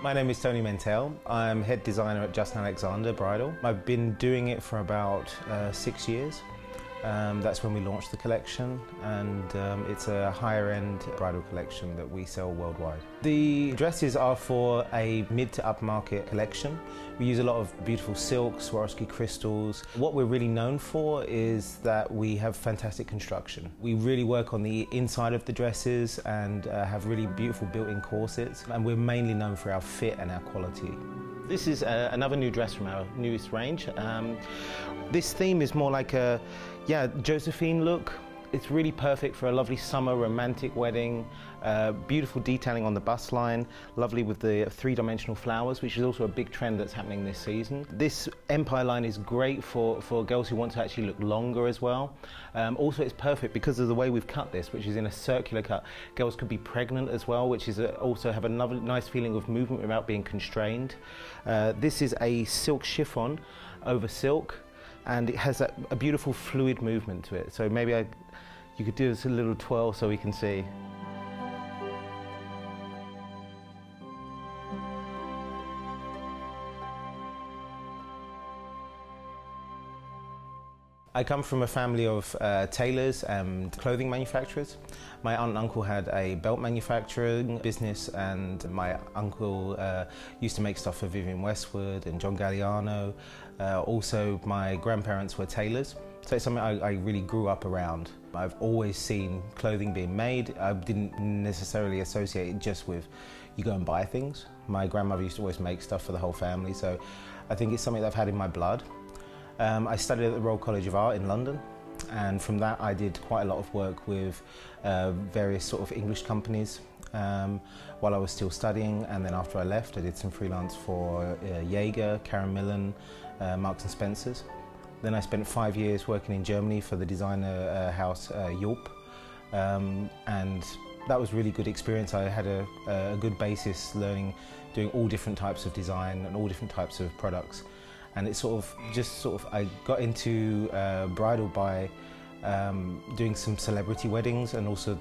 My name is Tony Mentel. I'm head designer at Just Alexander Bridal. I've been doing it for about 6 years. That's when we launched the collection, and it's a higher end bridal collection that we sell worldwide. The dresses are for a mid to upmarket collection. We use a lot of beautiful silks, Swarovski crystals. What we're really known for is that we have fantastic construction. We really work on the inside of the dresses and have really beautiful built-in corsets, and we're mainly known for our fit and our quality. This is another new dress from our newest range. This theme is more like a Josephine look. It's really perfect for a lovely summer romantic wedding. Beautiful detailing on the bust line, lovely with the three-dimensional flowers, which is also a big trend that's happening this season. This Empire line is great for girls who want to actually look longer as well. Also, it's perfect because of the way we've cut this, which is in a circular cut. Girls could be pregnant as well, which is also have another nice feeling of movement without being constrained. This is a silk chiffon over silk, and it has a beautiful fluid movement to it. So maybe you could do this a little twirl so we can see. I come from a family of tailors and clothing manufacturers. My aunt and uncle had a belt manufacturing business, and my uncle used to make stuff for Vivienne Westwood and John Galliano. Also, my grandparents were tailors, so it's something I really grew up around. I've always seen clothing being made. I didn't necessarily associate it just with you go and buy things. My grandmother used to always make stuff for the whole family, so I think it's something that I've had in my blood. I studied at the Royal College of Art in London, and from that I did quite a lot of work with various sort of English companies while I was still studying, and then after I left I did some freelance for Jaeger, Karen Millen, Marks and Spencer's. Then I spent 5 years working in Germany for the designer house Yulp, and that was really good experience. I had a good basis learning, doing all different types of design and all different types of products. And it I got into bridal by doing some celebrity weddings, and also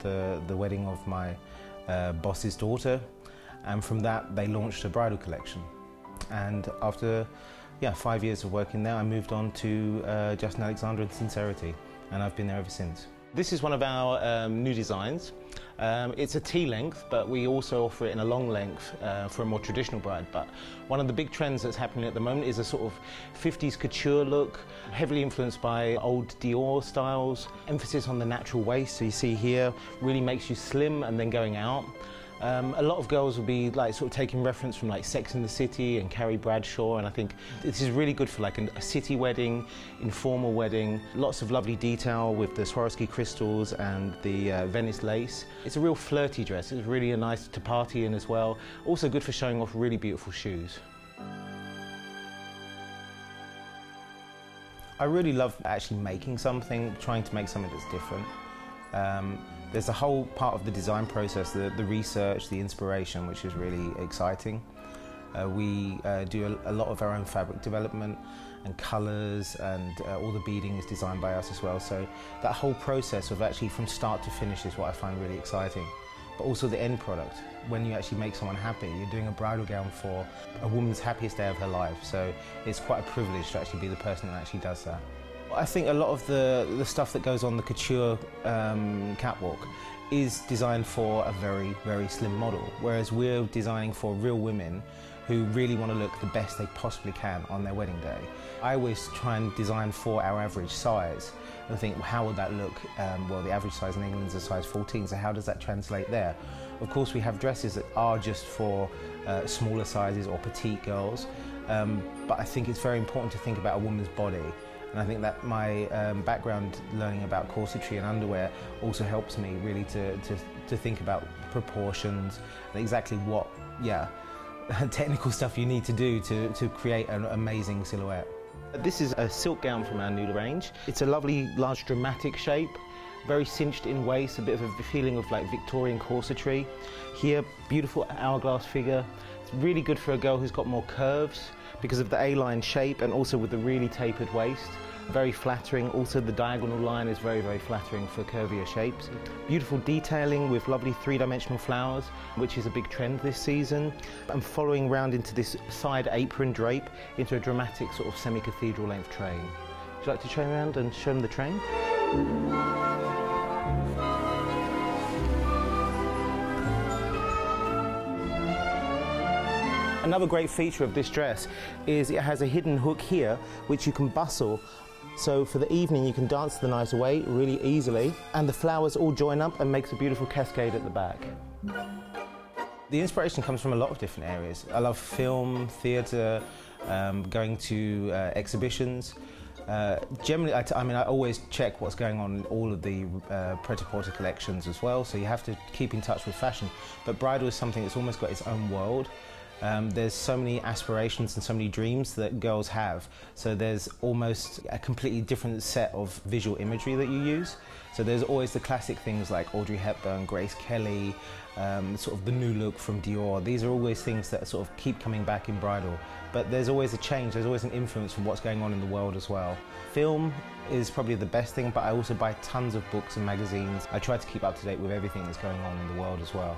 the wedding of my boss's daughter. And from that, they launched a bridal collection. And after 5 years of working there, I moved on to Just Alexander and Sincerity, and I've been there ever since. This is one of our new designs. It's a T-length, but we also offer it in a long length for a more traditional bride. But one of the big trends that's happening at the moment is a sort of 50s couture look, heavily influenced by old Dior styles. Emphasis on the natural waist, so you see here, really makes you slim and then going out. A lot of girls will be like sort of taking reference from like Sex and the City and Carrie Bradshaw, and I think this is really good for like a city wedding, informal wedding. Lots of lovely detail with the Swarovski crystals and the Venice lace. It's a real flirty dress. It's really nice to party in as well. Also good for showing off really beautiful shoes. I really love actually making something, trying to make something that's different. There's a whole part of the design process, the research, the inspiration, which is really exciting. We do a lot of our own fabric development and colours, and all the beading is designed by us as well. So that whole process of actually from start to finish is what I find really exciting. But also the end product. When you actually make someone happy, you're doing a bridal gown for a woman's happiest day of her life. So it's quite a privilege to actually be the person that actually does that. I think a lot of the stuff that goes on the couture catwalk is designed for a very, very slim model, whereas we're designing for real women who really want to look the best they possibly can on their wedding day. I always try and design for our average size and think, well, how would that look? Well, the average size in England is a size 14, so how does that translate there? Of course, we have dresses that are just for smaller sizes or petite girls, but I think it's very important to think about a woman's body. And I think that my background learning about corsetry and underwear also helps me really to think about proportions and exactly what, technical stuff you need to do to create an amazing silhouette. This is a silk gown from our new range. It's a lovely, large, dramatic shape, very cinched in waist, a bit of a feeling of like Victorian corsetry. Here, beautiful hourglass figure. It's really good for a girl who's got more curves because of the A-line shape, and also with the really tapered waist. very flattering. Also the diagonal line is very, very flattering for curvier shapes. Beautiful detailing with lovely three-dimensional flowers, which is a big trend this season. And following round into this side apron drape into a dramatic sort of semi-cathedral length train. Would you like to train around and show them the train? Another great feature of this dress is it has a hidden hook here which you can bustle, so for the evening you can dance the night away really easily, and the flowers all join up and makes a beautiful cascade at the back. The inspiration comes from a lot of different areas. I love film, theatre, going to exhibitions. Generally, I always check what's going on in all of the pret-a-porter collections as well, so you have to keep in touch with fashion. But bridal is something that's almost got its own world. There's so many aspirations and so many dreams that girls have, so there's almost a completely different set of visual imagery that you use. So there's always the classic things like Audrey Hepburn, Grace Kelly, sort of the new look from Dior. These are always things that sort of keep coming back in bridal, but there's always a change, there's always an influence from what's going on in the world as well. Film is probably the best thing, but I also buy tons of books and magazines. I try to keep up to date with everything that's going on in the world as well.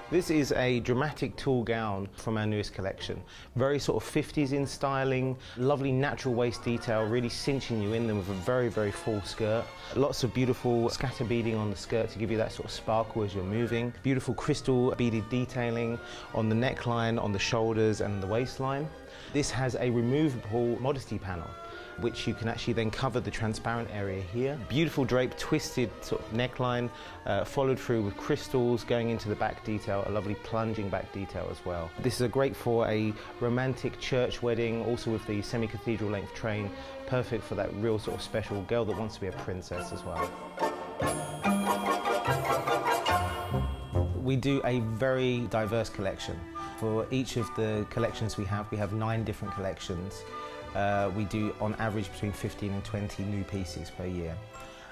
This is a dramatic tulle gown from our newest collection. Very sort of 50s in styling, lovely natural waist detail, really cinching you in them with a very, very full skirt. Lots of beautiful scatter beading on the skirt to give you that sort of sparkle as you're moving. Beautiful crystal beaded detailing on the neckline, on the shoulders and the waistline. This has a removable modesty panel, which you can actually then cover the transparent area here. Beautiful drape, twisted sort of neckline, followed through with crystals going into the back detail, a lovely plunging back detail as well. This is great for a romantic church wedding, also with the semi-cathedral length train, perfect for that real sort of special girl that wants to be a princess as well. We do a very diverse collection. For each of the collections we have 9 different collections. We do on average between 15 and 20 new pieces per year.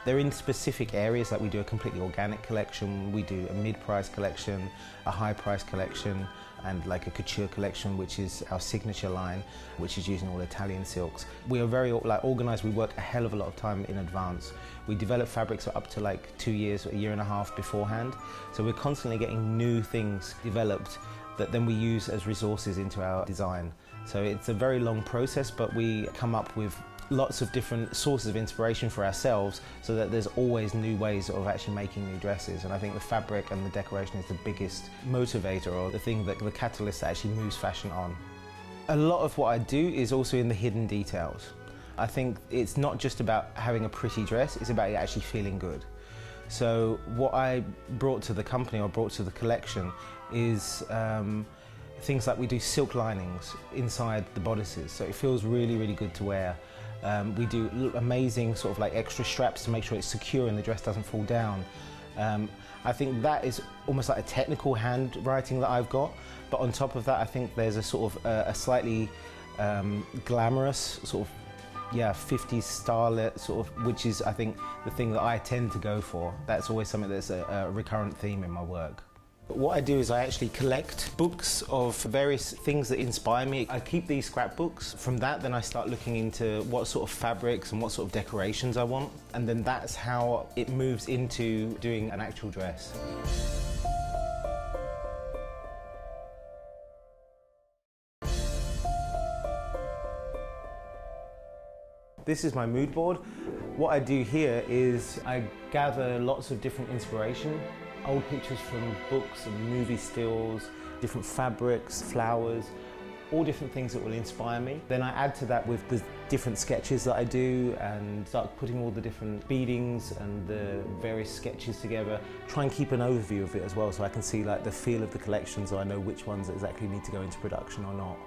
They're in specific areas, like we do a completely organic collection, we do a mid-price collection, a high-price collection, and like a couture collection, which is our signature line, which is using all Italian silks. We are very organised, we work a hell of a lot of time in advance. We develop fabrics up to like 2 years, a year and a half beforehand, so we're constantly getting new things developed that then we use as resources into our design. So it's a very long process, but we come up with lots of different sources of inspiration for ourselves so that there's always new ways of actually making new dresses. And I think the fabric and the decoration is the biggest motivator, or the thing that the catalyst that actually moves fashion on. A lot of what I do is also in the hidden details. I think it's not just about having a pretty dress, it's about it actually feeling good. So what I brought to the company, or brought to the collection, is things like we do silk linings inside the bodices, so it feels really, really good to wear. We do amazing sort of like extra straps to make sure it's secure and the dress doesn't fall down. I think that is almost like a technical handwriting that I've got, but on top of that I think there's a sort of a slightly glamorous sort of 50s style sort of, which is I think the thing that I tend to go for. That's always something that's a recurrent theme in my work. What I do is I actually collect books of various things that inspire me. I keep these scrapbooks. From that, then I start looking into what sort of fabrics and what sort of decorations I want, and then that's how it moves into doing an actual dress. This is my mood board. What I do here is I gather lots of different inspiration. Old pictures from books and movie stills, different fabrics, flowers, all different things that will inspire me. Then I add to that with the different sketches that I do and start putting all the different beadings and the various sketches together. Try and keep an overview of it as well, so I can see like the feel of the collection, so I know which ones exactly need to go into production or not.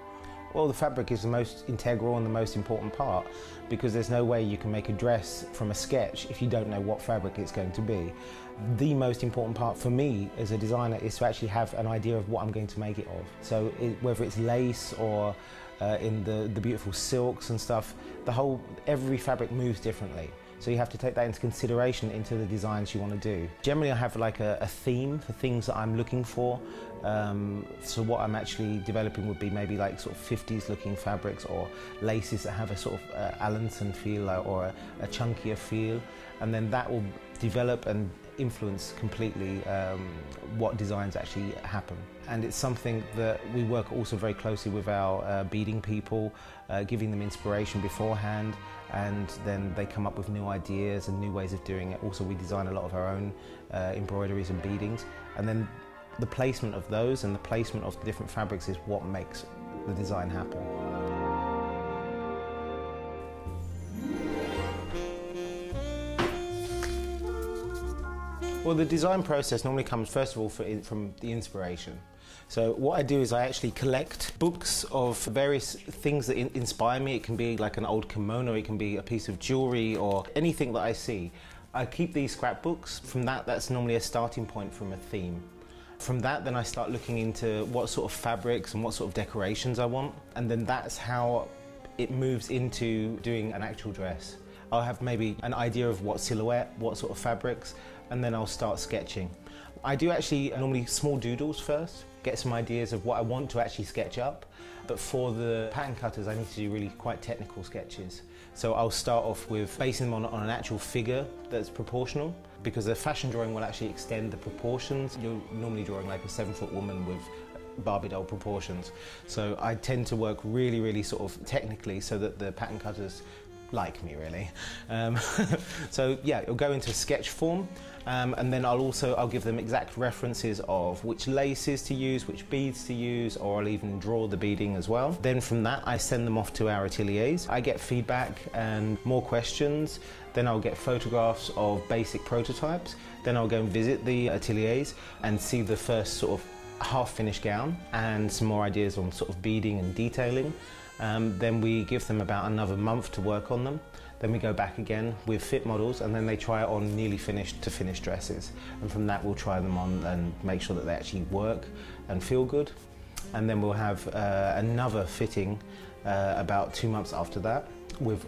Well, the fabric is the most integral and the most important part, because there's no way you can make a dress from a sketch if you don't know what fabric it's going to be. The most important part for me as a designer is to actually have an idea of what I'm going to make it of. So whether it's lace or in the beautiful silks and stuff, every fabric moves differently. So you have to take that into consideration into the designs you want to do. Generally I have like a theme for things that I'm looking for. So what I'm actually developing would be maybe like sort of 50s looking fabrics or laces that have a sort of Allenson feel or a chunkier feel, and then that will develop and influence completely what designs actually happen. And it's something that we work also very closely with our beading people, giving them inspiration beforehand, and then they come up with new ideas and new ways of doing it. Also we design a lot of our own embroideries and beadings, and then the placement of those and the placement of the different fabrics is what makes the design happen. Well, the design process normally comes first of all from the inspiration. So what I do is I actually collect books of various things that inspire me. It can be like an old kimono, it can be a piece of jewellery or anything that I see. I keep these scrapbooks. From that's normally a starting point from a theme. From that, then I start looking into what sort of fabrics and what sort of decorations I want, and then that's how it moves into doing an actual dress. I'll have maybe an idea of what silhouette, what sort of fabrics, and then I'll start sketching. I do actually normally small doodles first, get some ideas of what I want to actually sketch up, but for the pattern cutters I need to do really quite technical sketches. So I'll start off with basing them on an actual figure that's proportional, because the fashion drawing will actually extend the proportions. You're normally drawing like a 7-foot woman with Barbie doll proportions. So I tend to work really, really sort of technically so that the pattern cutters like me, really. So yeah, it'll go into sketch form, and then I'll give them exact references of which laces to use, which beads to use, or I'll even draw the beading as well. Then from that I send them off to our ateliers. I get feedback and more questions. Then I'll get photographs of basic prototypes. Then I'll go and visit the ateliers and see the first sort of half-finished gown and some more ideas on sort of beading and detailing. Then we give them about another month to work on them. Then we go back again with fit models, and then they try it on nearly finished to finished dresses. And from that we'll try them on and make sure that they actually work and feel good. And then we'll have another fitting about 2 months after that,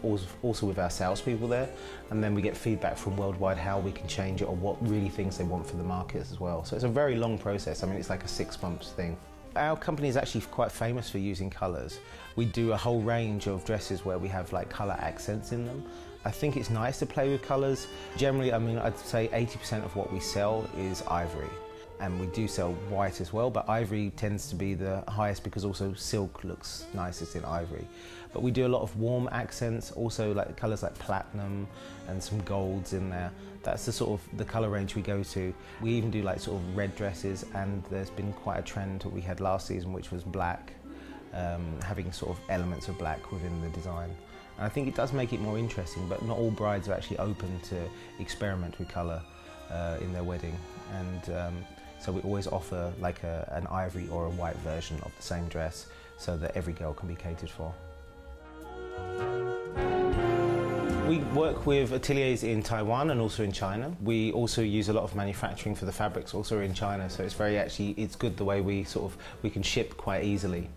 also with our salespeople there, and then we get feedback from worldwide how we can change it or what really things they want for the markets as well. So it's a very long process. I mean, it's like a 6 months thing. Our company is actually quite famous for using colours. We do a whole range of dresses where we have like colour accents in them. I think it's nice to play with colours. Generally, I mean, I'd say 80% of what we sell is ivory. And we do sell white as well, but ivory tends to be the highest because also silk looks nicest in ivory. But we do a lot of warm accents, also like colours like platinum and some golds in there. That's the sort of the colour range we go to. We even do like sort of red dresses, and there's been quite a trend that we had last season, which was black, having sort of elements of black within the design. And I think it does make it more interesting, but not all brides are actually open to experiment with colour in their wedding. And so we always offer like an ivory or a white version of the same dress so that every girl can be catered for. We work with ateliers in Taiwan and also in China. We also use a lot of manufacturing for the fabrics also in China, so it's good the way we can ship quite easily.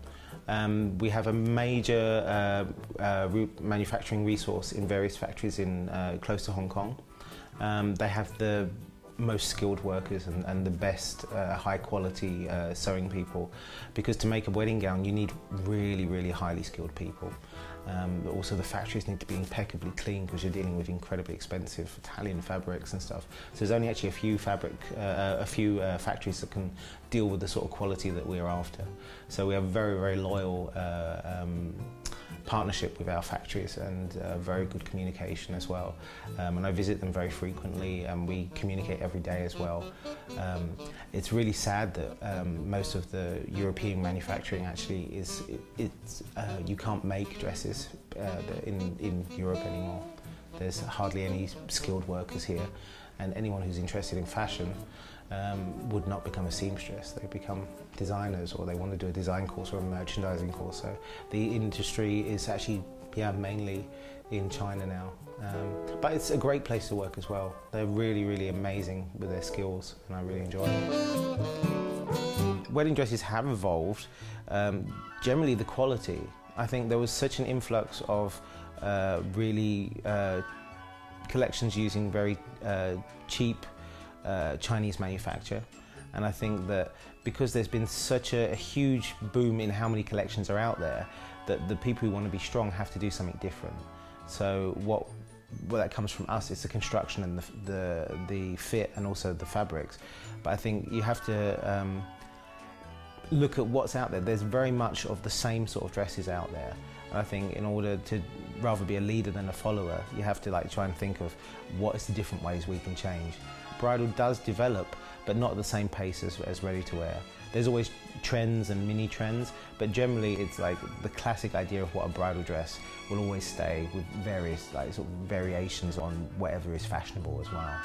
We have a major manufacturing resource in various factories in close to Hong Kong. They have the most skilled workers and the best high quality sewing people, because to make a wedding gown you need really, really highly skilled people. But also the factories need to be impeccably clean because you're dealing with incredibly expensive Italian fabrics and stuff. So there's only actually a few factories that can deal with the sort of quality that we're after. So we have very, very loyal partnership with our factories and very good communication as well. And I visit them very frequently, and we communicate every day as well. It's really sad that most of the European manufacturing actually you can't make dresses in Europe anymore. There's hardly any skilled workers here, and anyone who's interested in fashion would not become a seamstress. They become designers, or they want to do a design course or a merchandising course. So the industry is actually mainly in China now. But it's a great place to work as well. They're really, really amazing with their skills, and I really enjoy it. Wedding dresses have evolved. Generally the quality. I think there was such an influx of really collections using very cheap Chinese manufacture. And I think that because there's been such a huge boom in how many collections are out there, that the people who want to be strong have to do something different. So what that comes from us is the construction and the fit and also the fabrics. But I think you have to look at what's out there. There's very much of the same sort of dresses out there. And I think in order to rather be a leader than a follower, you have to try and think of what is the different ways we can change. Bridal does develop, but not at the same pace as ready-to-wear. There's always trends and mini trends, but generally it's the classic idea of what a bridal dress will always stay, with various sort of variations on whatever is fashionable as well.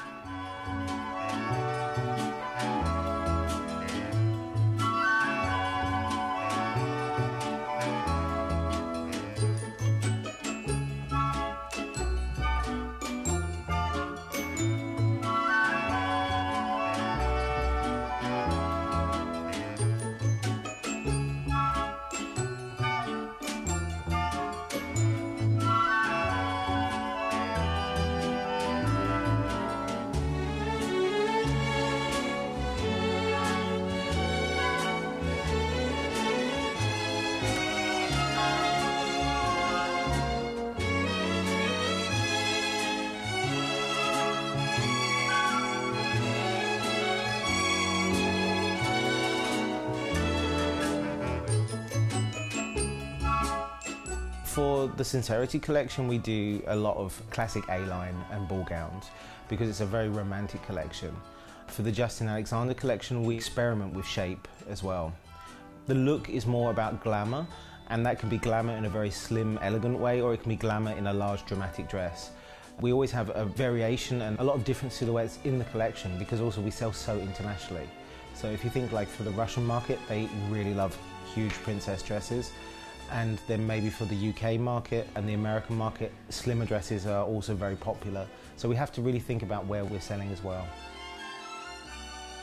For the Sincerity collection, we do a lot of classic A-line and ball gowns because it's a very romantic collection. For the Justin Alexander collection, we experiment with shape as well. The look is more about glamour, and that can be glamour in a very slim, elegant way, or it can be glamour in a large, dramatic dress. We always have a variation and a lot of different silhouettes in the collection because also we sell so internationally. So if you think for the Russian market, they really love huge princess dresses. And then maybe for the UK market and the American market, slimmer dresses are also very popular. So we have to really think about where we're selling as well.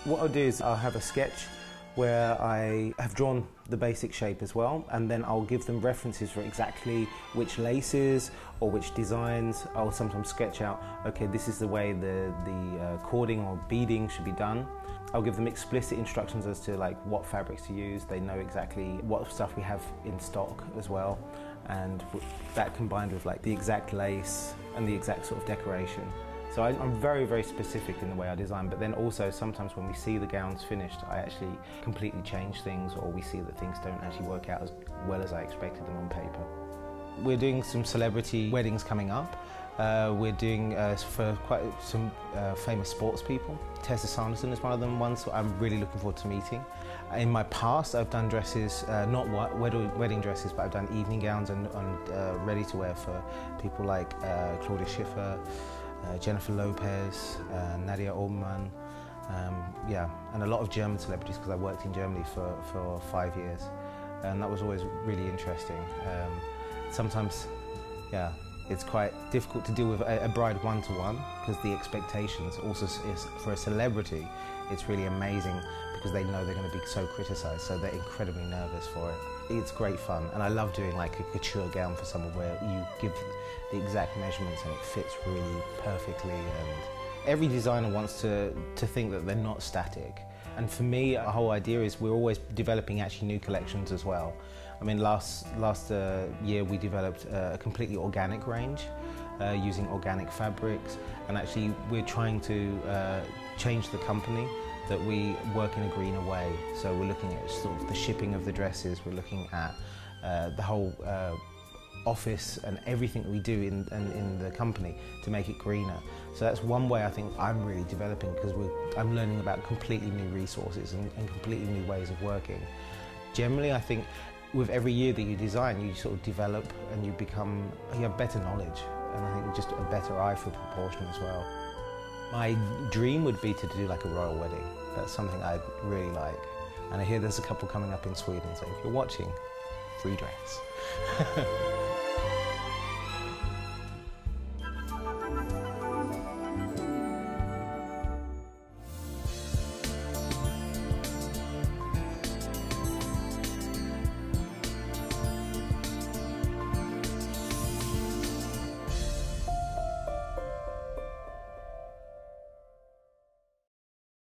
What I'll do is I'll have a sketch where I have drawn the basic shape as well, and then I'll give them references for exactly which laces or which designs. I'll sometimes sketch out, okay, this is the way the cording or beading should be done. I'll give them explicit instructions as to what fabrics to use. They know exactly what stuff we have in stock as well, and that combined with the exact lace and the exact sort of decoration. So I'm very, very specific in the way I design, but then also sometimes when we see the gowns finished, I actually completely change things, or we see that things don't actually work out as well as I expected them on paper. We're doing some celebrity weddings coming up. We're doing for quite some famous sports people. Tessa Sanderson is one of them ones I'm really looking forward to meeting. In my past I've done dresses, not wedding dresses, but I've done evening gowns and ready-to-wear for people like Claudia Schiffer, Jennifer Lopez, Nadia Obermann, yeah, and a lot of German celebrities because I worked in Germany for 5 years, and that was always really interesting. Sometimes, yeah, it's quite difficult to deal with a bride one-to-one because the expectations also is for a celebrity. It's really amazing because they know they're going to be so criticised, so they're incredibly nervous for it. It's great fun, and I love doing a couture gown for someone where you give the exact measurements and it fits really perfectly. And every designer wants to think that they're not static. And for me, the whole idea is we're always developing actually new collections as well. I mean, last year we developed a completely organic range using organic fabrics, and actually we're trying to change the company that we work in a greener way. So we're looking at sort of the shipping of the dresses, we're looking at the whole office and everything that we do in the company to make it greener. So that's one way I think I'm really developing, because I'm learning about completely new resources and completely new ways of working. Generally, I think with every year that you design, you sort of develop and you have better knowledge, and I think just a better eye for proportion as well. My dream would be to do a royal wedding. That's something I'd really like. And I hear there's a couple coming up in Sweden, so if you're watching, free dress.